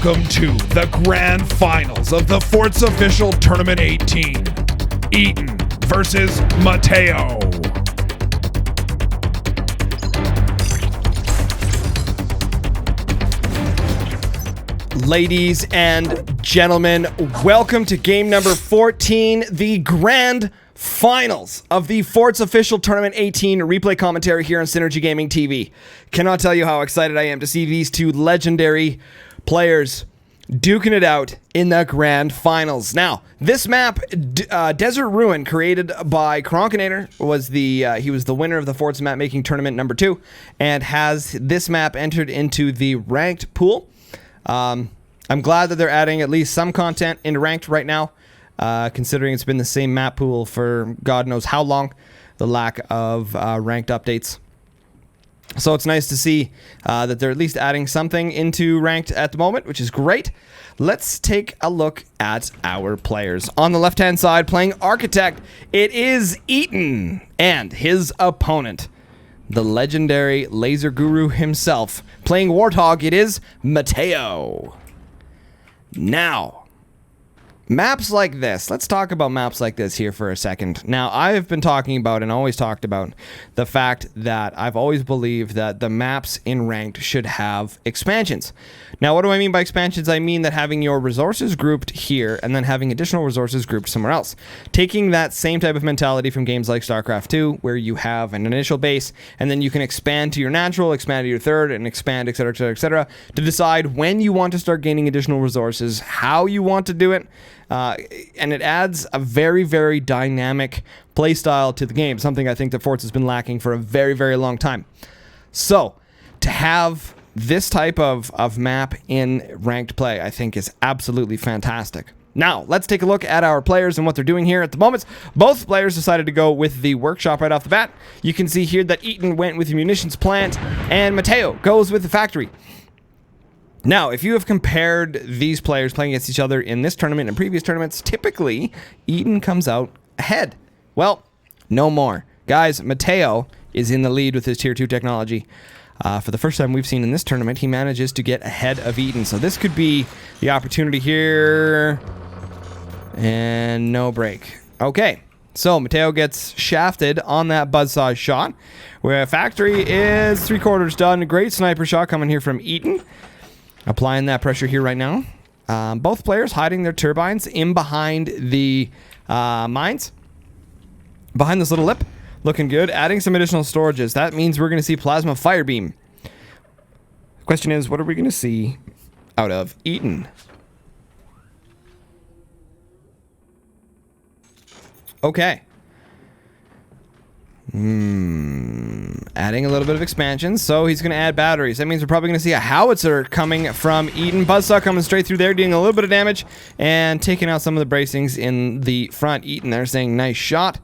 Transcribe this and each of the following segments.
Welcome to the grand finals of the Forts Official Tournament 18. EtaN versus Matteo. Ladies and gentlemen, welcome to game number 14, the grand finals of the Forts Official Tournament 18 replay commentary here on SynergyGamingTV. Cannot tell you how excited I am to see these two legendary players duking it out in the grand finals. Now, this map, Desert Ruin, created by Kronkinator, was he was the winner of the Forts map making tournament number 2, and has this map entered into the ranked pool. I'm glad that they're adding at least some content into ranked right now, considering it's been the same map pool for God knows how long, the lack of ranked updates. So it's nice to see that they're at least adding something into ranked at the moment, which is great. Let's take a look at our players. On the left-hand side, playing Architect, it is EtaN and his opponent, the legendary laser guru himself. Playing Warthog, it is Matteo. Now, maps like this. Let's talk about maps like this here for a second. Now, I have been talking about and always talked about the fact that I've always believed that the maps in ranked should have expansions. Now, what do I mean by expansions? I mean that having your resources grouped here and then having additional resources grouped somewhere else. Taking that same type of mentality from games like StarCraft 2, where you have an initial base and then you can expand to your natural, expand to your third, and expand, etc., etc., etc., to decide when you want to start gaining additional resources, how you want to do it. And it adds a very, very dynamic playstyle to the game, something I think that Forts has been lacking for a very, very long time. So, to have this type of map in ranked play, I think is absolutely fantastic. Now, let's take a look at our players and what they're doing here at the moment. Both players decided to go with the workshop right off the bat. You can see here that EtaN went with the munitions plant, and Matteo goes with the factory. Now, if you have compared these players playing against each other in this tournament and previous tournaments, typically, EtaN comes out ahead. Well, no more. Guys, Matteo is in the lead with his Tier 2 technology. For the first time we've seen in this tournament, he manages to get ahead of EtaN. So this could be the opportunity here. And no break. Okay, so Matteo gets shafted on that buzzsaw shot, where factory is 3/4 done. Great sniper shot coming here from EtaN. Applying that pressure here right now. Both players hiding their turbines in behind the mines. Behind this little lip. Looking good. Adding some additional storages. That means we're going to see Plasma Firebeam. Question is, what are we going to see out of EtaN? Okay. Adding a little bit of expansion, so he's going to add batteries. That means we're probably going to see a howitzer coming from EtaN. Buzzsaw coming straight through there, doing a little bit of damage, and taking out some of the bracings in the front. EtaN there saying, nice shot.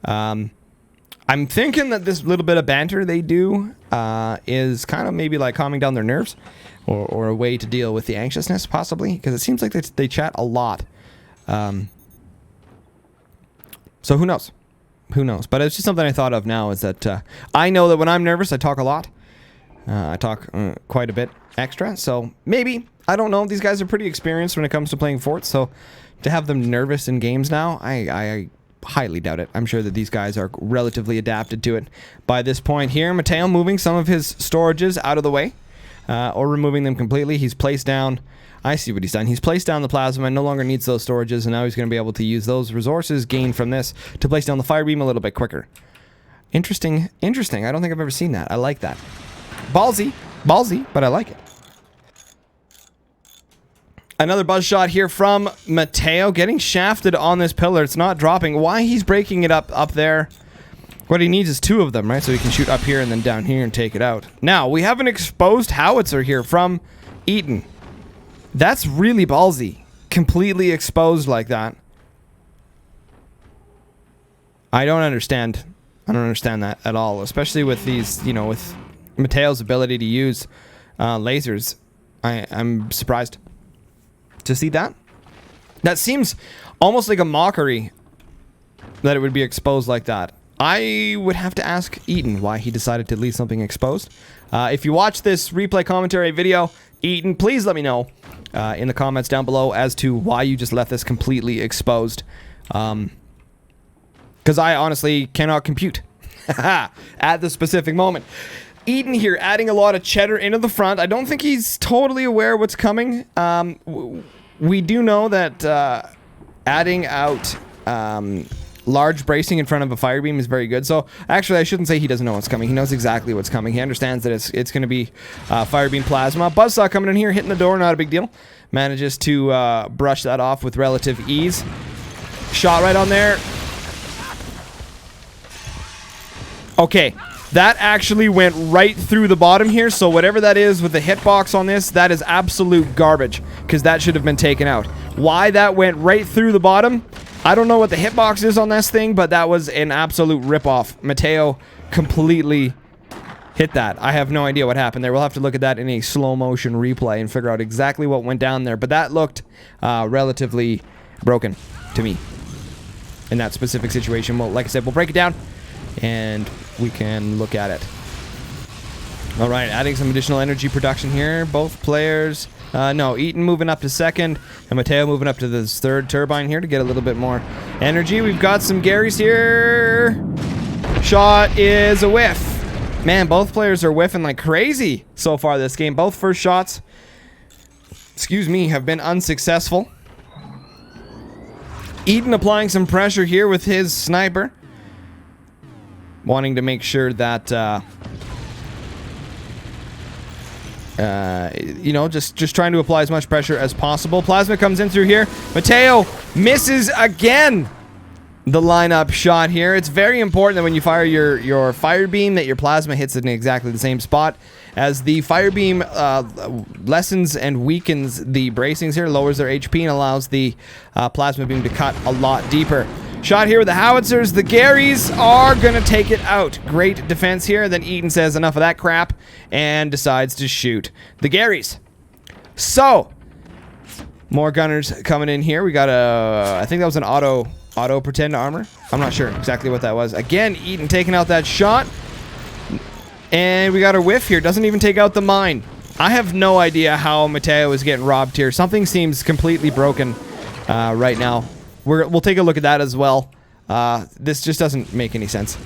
I'm thinking that this little bit of banter they do is kind of maybe like calming down their nerves, or a way to deal with the anxiousness, possibly, because it seems like they chat a lot. So who knows? Who knows? But it's just something I thought of now, is that I know that when I'm nervous, I talk a lot. I talk quite a bit extra, so maybe, I don't know. These guys are pretty experienced when it comes to playing Forts, so to have them nervous in games now, I highly doubt it. I'm sure that these guys are relatively adapted to it by this point here. Matteo moving some of his storages out of the way, or removing them completely. He's placed down, I see what he's done. He's placed down the plasma and no longer needs those storages, and now he's going to be able to use those resources gained from this to place down the firebeam a little bit quicker. Interesting. I don't think I've ever seen that. I like that. Ballsy, but I like it. Another buzz shot here from Matteo, getting shafted on this pillar. It's not dropping. Why he's breaking it up there? What he needs is 2 of them, right? So he can shoot up here and then down here and take it out. Now, we have an exposed howitzer here from EtaN. That's really ballsy. Completely exposed like that. I don't understand that at all, especially with these, with Matteo's ability to use lasers. I'm surprised to see that. That seems almost like a mockery that it would be exposed like that. I would have to ask EtaN why he decided to leave something exposed. If you watch this replay commentary video, EtaN, please let me know in the comments down below as to why you just left this completely exposed. Because I honestly cannot compute at the specific moment. EtaN here adding a lot of cheddar into the front. I don't think he's totally aware what's coming. We do know that adding out large bracing in front of a fire beam is very good. So actually, I shouldn't say he doesn't know what's coming. He knows exactly what's coming. He understands that it's going to be fire beam plasma. Buzzsaw coming in here, hitting the door, not a big deal. Manages to brush that off with relative ease. Shot right on there. Okay, that actually went right through the bottom here. So whatever that is with the hitbox on this, that is absolute garbage, because that should have been taken out. Why that went right through the bottom, I don't know what the hitbox is on this thing, but that was an absolute ripoff. Matteo completely hit that. I have no idea what happened there. We'll have to look at that in a slow motion replay and figure out exactly what went down there. But that looked relatively broken to me in that specific situation. Well, like I said, we'll break it down and we can look at it. All right, adding some additional energy production here. Both players, no, EtaN moving up to second and Matteo moving up to this third turbine here to get a little bit more energy. We've got some Garys here. Shot is a whiff. Man, both players are whiffing like crazy so far this game. Both first shots, excuse me, have been unsuccessful. EtaN applying some pressure here with his sniper, wanting to make sure that you know, just trying to apply as much pressure as possible. Plasma comes in through here. Matteo misses again the lineup shot here. It's very important that when you fire your fire beam that your plasma hits in exactly the same spot, as the fire beam lessens and weakens the bracings here, lowers their HP and allows the plasma beam to cut a lot deeper. Shot here with the howitzers. The Garys are going to take it out. Great defense here. Then EtaN says enough of that crap and decides to shoot the Garys. So, more gunners coming in here. We got a, I think that was an auto pretend armor. I'm not sure exactly what that was. Again, EtaN taking out that shot. And we got a whiff here. Doesn't even take out the mine. I have no idea how Matteo is getting robbed here. Something seems completely broken right now. We'll take a look at that as well. This just doesn't make any sense.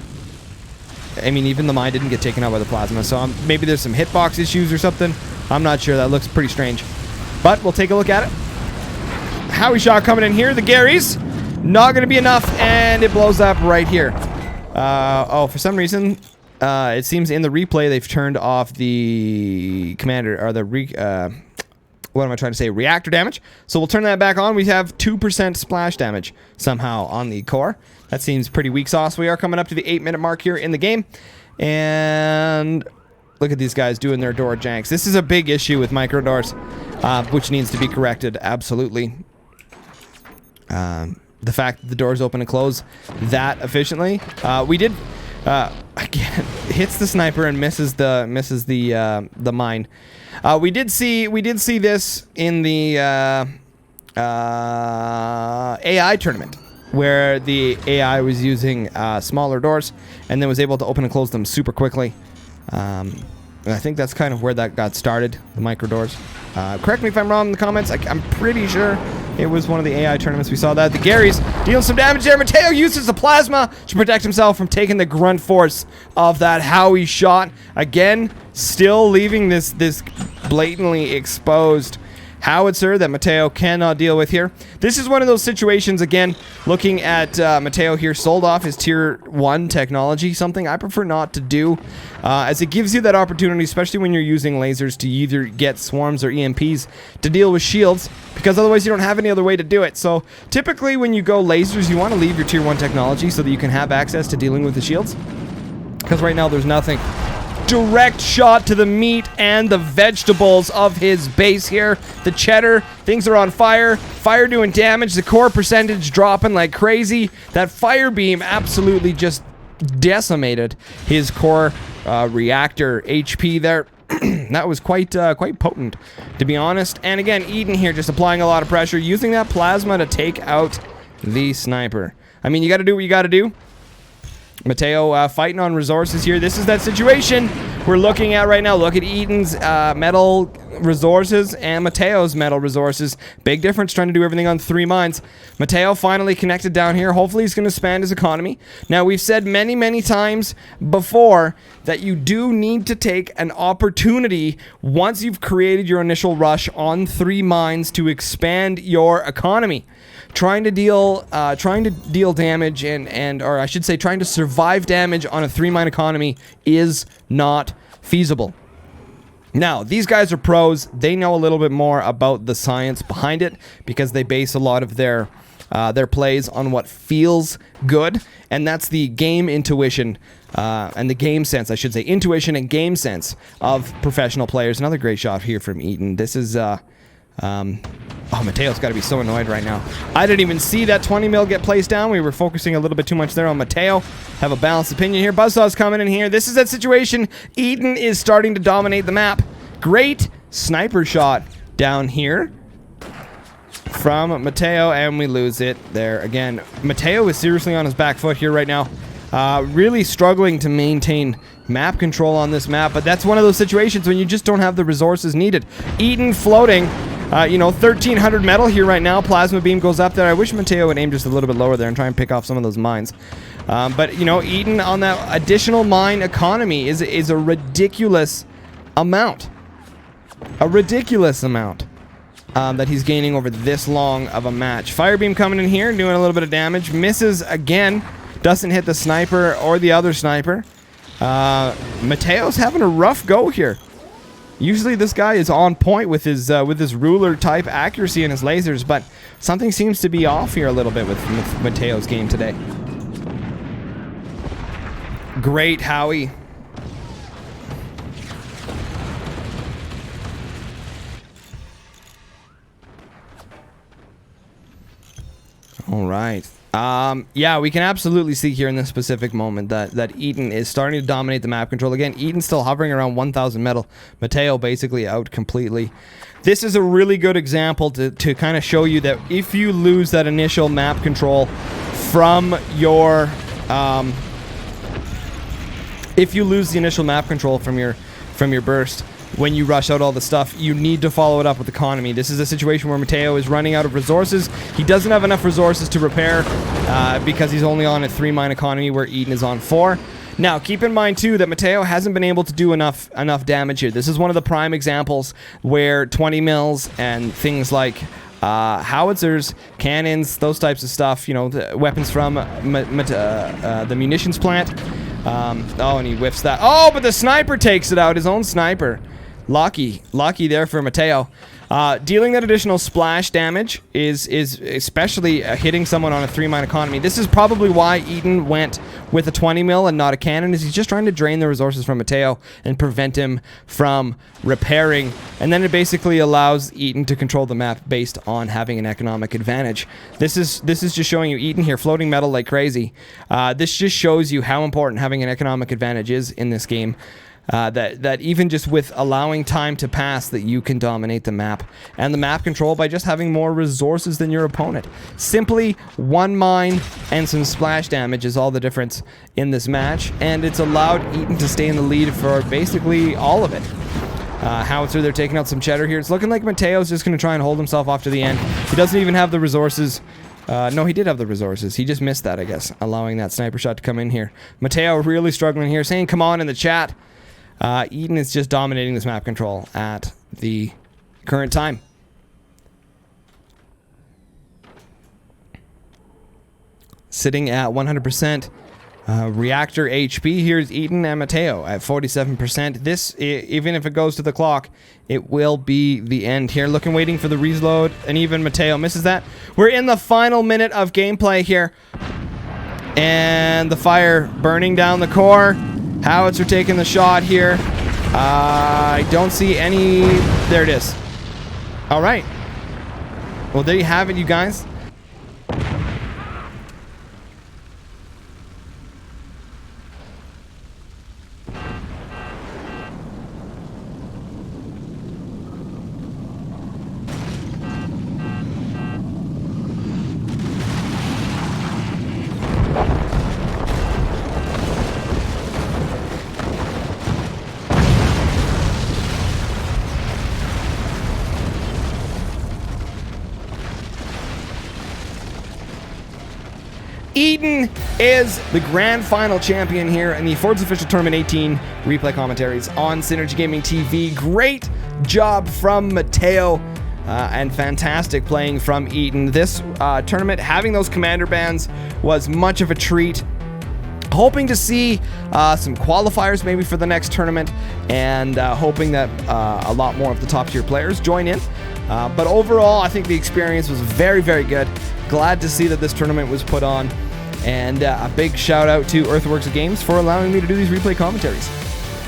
I mean, even the mine didn't get taken out by the plasma, so maybe there's some hitbox issues or something. I'm not sure. That looks pretty strange. But we'll take a look at it. Howie shot coming in here. The Garys, not going to be enough, and it blows up right here. Oh, for some reason, it seems in the replay they've turned off the commander, or the what am I trying to say? Reactor damage. So we'll turn that back on. We have 2% splash damage somehow on the core. That seems pretty weak sauce. We are coming up to the 8-minute mark here in the game. And look at these guys doing their door janks. This is a big issue with micro doors, which needs to be corrected. Absolutely. The fact that the doors open and close that efficiently. We did again hits the sniper and misses the mine. We did see this in the AI tournament, where the AI was using smaller doors and then was able to open and close them super quickly. And I think that's kind of where that got started, the micro doors. Correct me if I'm wrong in the comments. I'm pretty sure it was one of the AI tournaments we saw that. The Garys dealing some damage there. Matteo uses the plasma to protect himself from taking the grunt force of that Howie shot. Again, still leaving this blatantly exposed howitzer that Matteo cannot deal with here. This is one of those situations, again, looking at Matteo here, sold off his tier 1 technology, something I prefer not to do, as it gives you that opportunity, especially when you're using lasers, to either get swarms or EMPs to deal with shields, because otherwise you don't have any other way to do it. So typically when you go lasers, you want to leave your tier 1 technology so that you can have access to dealing with the shields, because right now there's nothing. Direct shot to the meat and the vegetables of his base here. The cheddar, things are on fire. Fire doing damage. The core percentage dropping like crazy. That fire beam absolutely just decimated his core reactor HP there. That was quite potent, to be honest. And again, EtaN here just applying a lot of pressure, using that plasma to take out the sniper. I mean, you got to do what you got to do. Matteo fighting on resources here. This is that situation we're looking at right now. Look at EtaN's metal resources and Matteo's metal resources. Big difference trying to do everything on 3 mines. Matteo finally connected down here. Hopefully he's going to expand his economy. Now, we've said many, many times before that you do need to take an opportunity once you've created your initial rush on 3 mines to expand your economy. Trying to deal damage or I should say trying to survive damage on a 3-mine economy is not feasible. Now, these guys are pros. They know a little bit more about the science behind it because they base a lot of their plays on what feels good, and that's the game intuition and the game sense, I should say, intuition and game sense of professional players. Another great shot here from EtaN. This is oh, Matteo's got to be so annoyed right now. I didn't even see that 20 mil get placed down. We were focusing a little bit too much there on Matteo. Have a balanced opinion here. Buzzsaw's coming in here. This is that situation. EtaN is starting to dominate the map. Great sniper shot down here from Matteo, and we lose it there again. Matteo is seriously on his back foot here right now. Really struggling to maintain map control on this map, but that's one of those situations when you just don't have the resources needed. EtaN floating. 1,300 metal here right now. Plasma beam goes up there. I wish Matteo would aim just a little bit lower there and try and pick off some of those mines. But, EtaN on that additional mine economy is a ridiculous amount. A ridiculous amount that he's gaining over this long of a match. Firebeam coming in here, doing a little bit of damage. Misses again. Doesn't hit the sniper or the other sniper. Matteo's having a rough go here. Usually this guy is on point with his ruler type accuracy in his lasers, but something seems to be off here a little bit with Matteo's game today. Great Howie. All right. Yeah, we can absolutely see here in this specific moment that EtaN is starting to dominate the map control. Again, EtaN still hovering around 1,000 metal. Matteo basically out completely. This is a really good example to kind of show you that if you lose that initial map control from your... if you lose the initial map control from your burst, when you rush out all the stuff, you need to follow it up with economy. This is a situation where Matteo is running out of resources. He doesn't have enough resources to repair because he's only on a 3-mine economy where EtaN is on 4. Now, keep in mind, too, that Matteo hasn't been able to do enough damage here. This is one of the prime examples where 20 mils and things like howitzers, cannons, those types of stuff, the weapons from the munitions plant. Oh, and he whiffs that. Oh, but the sniper takes it out, his own sniper. Lucky there for Matteo. Dealing that additional splash damage is especially hitting someone on a 3-mine economy. This is probably why EtaN went with a 20 mil and not a cannon, is he's just trying to drain the resources from Matteo and prevent him from repairing. And then it basically allows EtaN to control the map based on having an economic advantage. This is just showing you EtaN here floating metal like crazy. This just shows you how important having an economic advantage is in this game. That even just with allowing time to pass, that you can dominate the map and the map control by just having more resources than your opponent. Simply 1 mine and some splash damage is all the difference in this match, and it's allowed EtaN to stay in the lead for basically all of it. Howitzer, they're taking out some cheddar here. It's looking like Matteo's just going to try and hold himself off to the end. He doesn't even have the resources. No, he did have the resources. He just missed that, I guess, allowing that sniper shot to come in here. Matteo really struggling here, saying come on in the chat. EtaN is just dominating this map control at the current time. Sitting at 100%. Reactor HP, here's EtaN and Matteo at 47%. This, even if it goes to the clock, it will be the end here. Waiting for the reload, and even Matteo misses that. We're in the final minute of gameplay here. And the fire burning down the core. Howitzer taking the shot here. I don't see any... There it is. All right. Well, there you have it, you guys. is the grand final champion here in the Forza Official Tournament 18 replay commentaries on Synergy Gaming TV. Great job from Matteo. And fantastic playing from EtaN. This tournament, having those commander bands was much of a treat. Hoping to see some qualifiers maybe for the next tournament, and hoping that a lot more of the top tier players join in. But overall, I think the experience was very, very good. Glad to see that this tournament was put on. And a big shout out to Earthworks Games for allowing me to do these replay commentaries.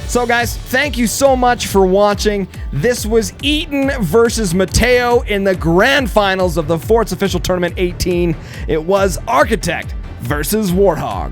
So guys, thank you so much for watching. This was EtaN versus Matteo in the grand finals of the Forza Official Tournament 18. It was Architect versus Warthog.